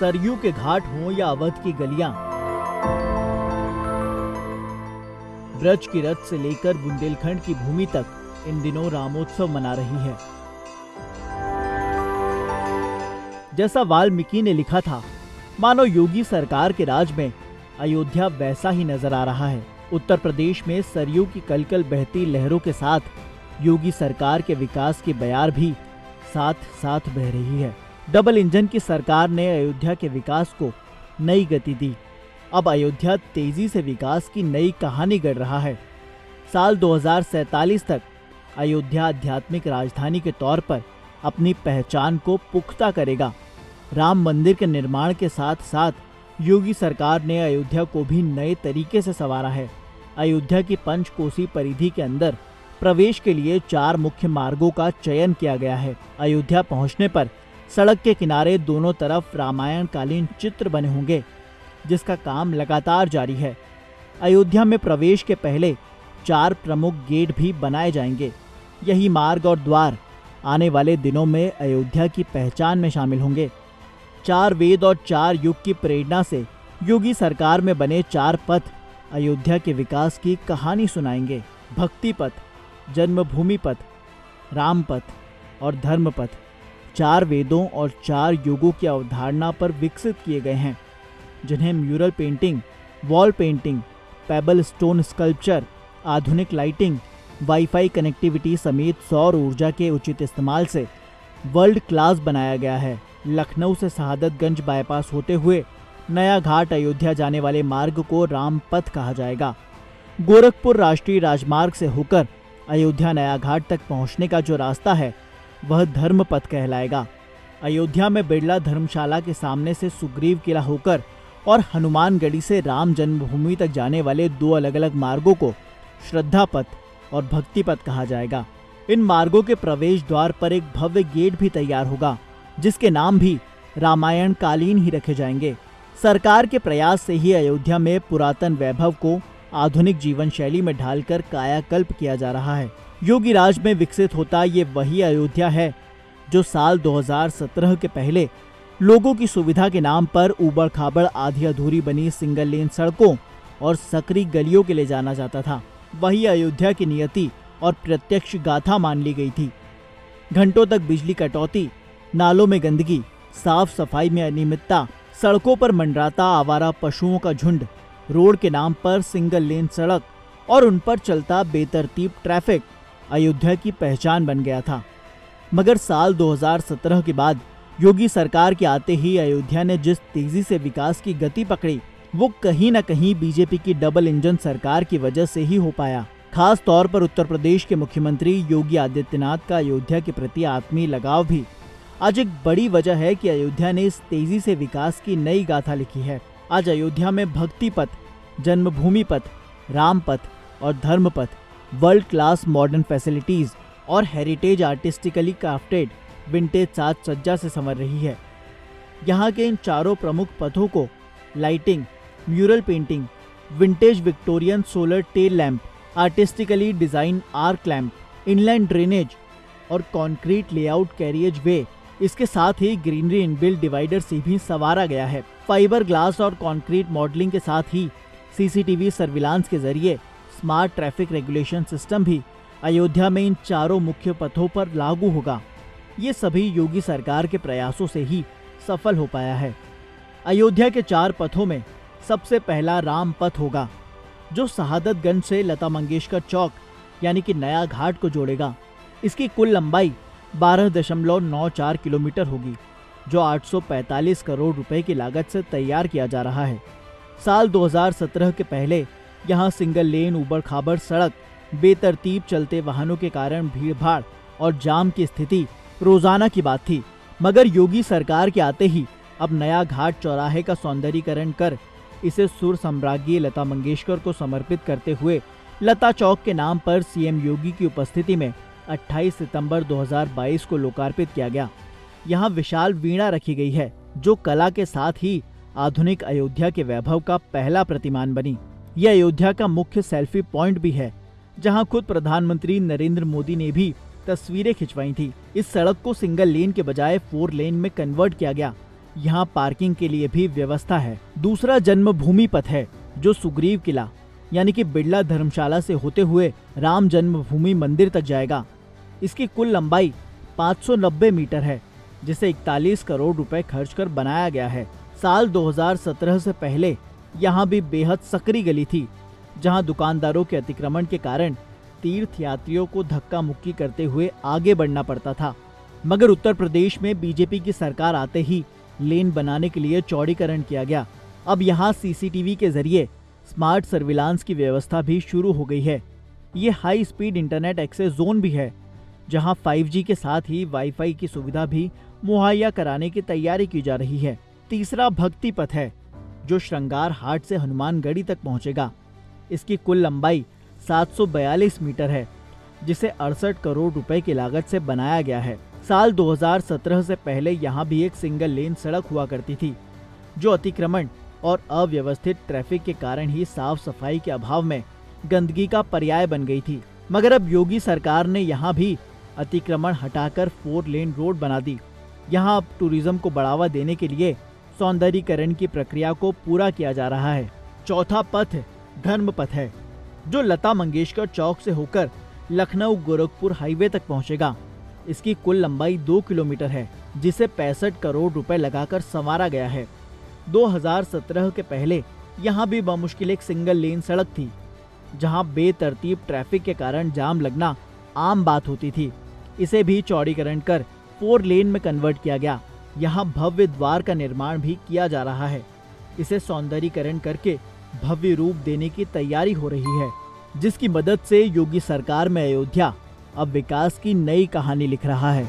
सरयू के घाट हों या अवध की गलियां, ब्रज की रथ से लेकर बुंदेलखंड की भूमि तक इन दिनों रामोत्सव मना रही है। जैसा वाल्मीकि ने लिखा था, मानो योगी सरकार के राज में अयोध्या वैसा ही नजर आ रहा है। उत्तर प्रदेश में सरयू की कलकल बहती लहरों के साथ योगी सरकार के विकास की बयार भी साथ साथ बह रही है। डबल इंजन की सरकार ने अयोध्या के विकास को नई गति दी। अब अयोध्या तेजी से विकास की नई कहानी गढ़ रहा है। साल 2047 तक अयोध्या आध्यात्मिक राजधानी के तौर पर अपनी पहचान को पुख्ता करेगा। राम मंदिर के निर्माण के साथ साथ योगी सरकार ने अयोध्या को भी नए तरीके से संवारा है। अयोध्या की पंचकोसी परिधि के अंदर प्रवेश के लिए 4 मुख्य मार्गों का चयन किया गया है। अयोध्या पहुंचने पर सड़क के किनारे दोनों तरफ रामायण कालीन चित्र बने होंगे, जिसका काम लगातार जारी है। अयोध्या में प्रवेश के पहले 4 प्रमुख गेट भी बनाए जाएंगे। यही मार्ग और द्वार आने वाले दिनों में अयोध्या की पहचान में शामिल होंगे। 4 वेद और 4 युग की प्रेरणा से योगी सरकार में बने 4 पथ अयोध्या के विकास की कहानी सुनाएंगे। भक्ति पथ, जन्मभूमि पथ, राम पथ और धर्म पथ 4 वेदों और 4 युगों की अवधारणा पर विकसित किए गए हैं, जिन्हें mural painting, wall painting, payable stone sculpture, आधुनिक लाइटिंग, वाईफाई कनेक्टिविटी समेत सौर ऊर्जा के उचित इस्तेमाल से वर्ल्ड क्लास बनाया गया है। लखनऊ से शहादतगंज बाईपास होते हुए नया घाट अयोध्या जाने वाले मार्ग को राम पथ कहा जाएगा। गोरखपुर राष्ट्रीय राजमार्ग से होकर अयोध्या नया घाट तक पहुंचने का जो रास्ता है वह धर्म पथ कहलाएगा। अयोध्या में बिरला धर्मशाला के सामने से सुग्रीव किला होकर और हनुमानगढ़ी से राम जन्मभूमि तक जाने वाले 2 अलग अलग मार्गों को श्रद्धा पथ और भक्ति पथ कहा जाएगा। इन मार्गों के प्रवेश द्वार पर एक भव्य गेट भी तैयार होगा, जिसके नाम भी रामायण कालीन ही रखे जाएंगे। सरकार के प्रयास से ही अयोध्या में पुरातन वैभव को आधुनिक जीवन शैली में ढालकर कायाकल्प किया जा रहा है। योगी राज में विकसित होता ये वही अयोध्या है जो साल 2017 के पहले लोगों की सुविधा के नाम पर ऊबड़ खाबड़ आधी अधूरी बनी सिंगल लेन सड़कों और सकरी गलियों के लिए जाना जाता था। वही अयोध्या की नियति और प्रत्यक्ष गाथा मान ली गई थी। घंटों तक बिजली कटौती, नालों में गंदगी, साफ सफाई में अनियमितता, सड़कों पर मंडराता आवारा पशुओं का झुंड, रोड के नाम पर सिंगल लेन सड़क और उन पर चलता बेतरतीब ट्रैफिक अयोध्या की पहचान बन गया था। मगर साल 2017 के बाद योगी सरकार के आते ही अयोध्या ने जिस तेजी से विकास की गति पकड़ी, वो कहीं न कहीं बीजेपी की डबल इंजन सरकार की वजह से ही हो पाया। खास तौर पर उत्तर प्रदेश के मुख्यमंत्री योगी आदित्यनाथ का अयोध्या के प्रति आत्मीय लगाव भी आज एक बड़ी वजह है कि अयोध्या ने इस तेजी से विकास की नई गाथा लिखी है। आज अयोध्या में भक्ति पथ, जन्मभूमि पथ, राम पथ और धर्म पथ वर्ल्ड क्लास मॉडर्न फैसिलिटीज और हेरिटेज आर्टिस्टिकली क्राफ्टेड विंटेज साज सज्जा से संवर रही है। यहाँ के इन 4 प्रमुख पथों को lighting, mural painting, vintage Victorian solar tail lamp, artistically design arc lamp, inline drainage और कंक्रीट लेआउट कैरियज वे, इसके साथ ही ग्रीनरी इनबिल्ट डिवाइडर से भी संवारा गया है। फाइबर ग्लास और कंक्रीट मॉडलिंग के साथ ही सीसीटीवी सर्विलांस के जरिए स्मार्ट ट्रैफिक रेगुलेशन सिस्टम भी अयोध्या में इन 4 मुख्य पथों पर लागू होगा। ये सभी योगी सरकार के प्रयासों से ही सफल हो पाया है। अयोध्या के 4 पथों में सबसे पहला राम पथ होगा, जो शहादतगंज से लता मंगेशकर चौक यानी कि नया घाट को जोड़ेगा। इसकी कुल लंबाई 12.94 किलोमीटर होगी, जो 845 करोड़ रुपए की लागत से तैयार किया जा रहा है। साल 2017 के पहले यहाँ सिंगल लेन ऊबड़ खाबड़ सड़क, बेतरतीब चलते वाहनों के कारण भीड़भाड़ और जाम की स्थिति रोजाना की बात थी। मगर योगी सरकार के आते ही अब नया घाट चौराहे का सौंदर्यीकरण कर इसे सुर सम्राज्ञी लता मंगेशकर को समर्पित करते हुए लता चौक के नाम पर सीएम योगी की उपस्थिति में 28 सितंबर 2022 को लोकार्पित किया गया। यहाँ विशाल वीणा रखी गई है, जो कला के साथ ही आधुनिक अयोध्या के वैभव का पहला प्रतिमान बनी। यह अयोध्या का मुख्य सेल्फी पॉइंट भी है, जहाँ खुद प्रधानमंत्री नरेंद्र मोदी ने भी तस्वीरें खिंचवाई थी। इस सड़क को सिंगल लेन के बजाय 4 लेन में कन्वर्ट किया गया, यहाँ पार्किंग के लिए भी व्यवस्था है। दूसरा जन्मभूमि पथ है जो सुग्रीव किला यानी कि बिड़ला धर्मशाला से होते हुए राम जन्मभूमि मंदिर तक जाएगा। इसकी कुल लंबाई 590 मीटर है, जिसे 41 करोड़ रुपए खर्च कर बनाया गया है। साल 2017 से पहले यहाँ भी बेहद सकरी गली थी, जहाँ दुकानदारों के अतिक्रमण के कारण तीर्थ यात्रियों को धक्का मुक्की करते हुए आगे बढ़ना पड़ता था। मगर उत्तर प्रदेश में बीजेपी की सरकार आते ही लेन बनाने के लिए चौड़ीकरण किया गया। अब यहाँ सीसीटीवी के जरिए स्मार्ट सर्विलांस की व्यवस्था भी शुरू हो गई है। ये high speed internet access zone भी है, जहाँ 5G के साथ ही वाईफाई की सुविधा भी मुहैया कराने की तैयारी की जा रही है। तीसरा भक्ति पथ है जो श्रृंगार हाट से हनुमानगढ़ी तक पहुंचेगा। इसकी कुल लंबाई 742 मीटर है, जिसे 68 करोड़ रुपए की लागत से बनाया गया है। साल 2017 से पहले यहाँ भी एक सिंगल लेन सड़क हुआ करती थी, जो अतिक्रमण और अव्यवस्थित ट्रैफिक के कारण ही साफ सफाई के अभाव में गंदगी का पर्याय बन गई थी। मगर अब योगी सरकार ने यहाँ भी अतिक्रमण हटाकर 4 लेन रोड बना दी। यहाँ अब टूरिज्म को बढ़ावा देने के लिए सौंदर्यीकरण की प्रक्रिया को पूरा किया जा रहा है। चौथा पथ धर्म पथ है, जो लता मंगेशकर चौक से होकर लखनऊ गोरखपुर हाईवे तक पहुंचेगा। इसकी कुल लंबाई 2 किलोमीटर है, जिसे 65 करोड़ रुपए लगाकर संवारा गया है। 2017 के पहले यहाँ भी बमुश्किल एक सिंगल लेन सड़क थी, जहाँ बेतरतीब ट्रैफिक के कारण जाम लगना आम बात होती थी। इसे भी चौड़ीकरण कर 4 लेन में कन्वर्ट किया गया। यहाँ भव्य द्वार का निर्माण भी किया जा रहा है। इसे सौंदर्यीकरण करके भव्य रूप देने की तैयारी हो रही है, जिसकी मदद से योगी सरकार में अयोध्या अब विकास की नई कहानी लिख रहा है।